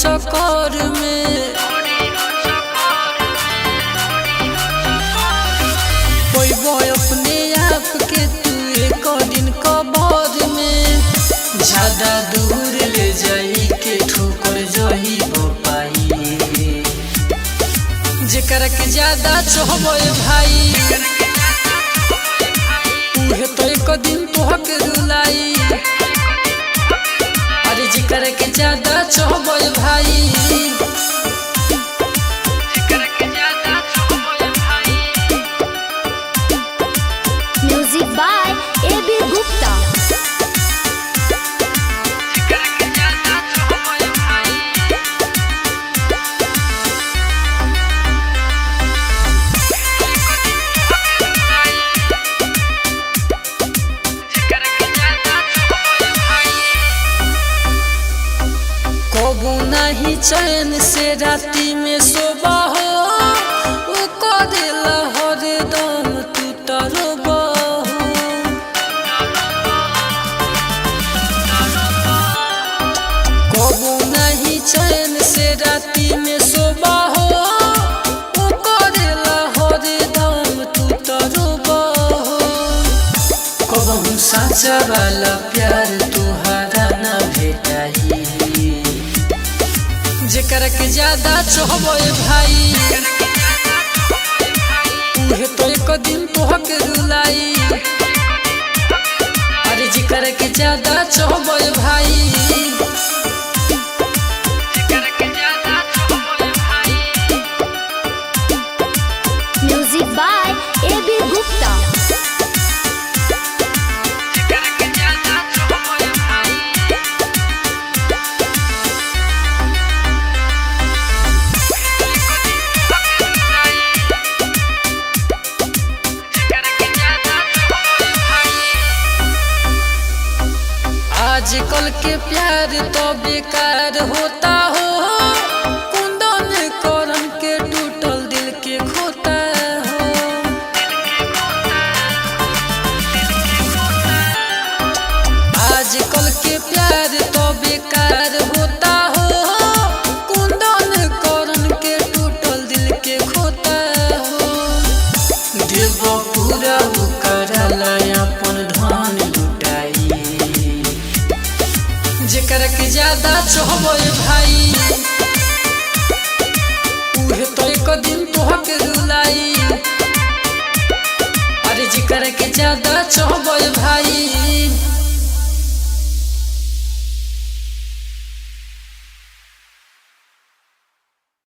चक्कर में अपने आप के तू एक दिन कबर में ज्यादा दूर ले जाई के ठोकर जही पाई जेकर के ज्यादा चाहबे भाई उहे तो एक दिन तोहके रुलाई अरे जेकर के ज्यादा चाहबे भाई by A.B. Gupta। कबू नहीं चैन से राती में सोबा हो वो करेला हरदम तू तरबा चैन से राती में सोबा हो वो करेला हरदम तू तरबा हो कबहू साचा वाला प्यार तुहारा ना भेटाई जेकर के ज्यादा चाहबे भाई उहे तो एक दिन तोहके रुलाई अरे जेकर के ज्यादा चाहबे भाई by A.B. Gupta। आजकल के प्यार तो बेकार होता हो कुंदन करम के टूटल दिल के खोता आजकल के प्यार तो बेकार होता हो कुंदन करन के टूटल दिल के खोता हो देव पूरा करला अपन धन लुटाई जेकर के ज्यादा चाहबे भाई उहे तो एक दिन तोहके रुलाई अरे जेकर के ज्यादा चाहबे भाई।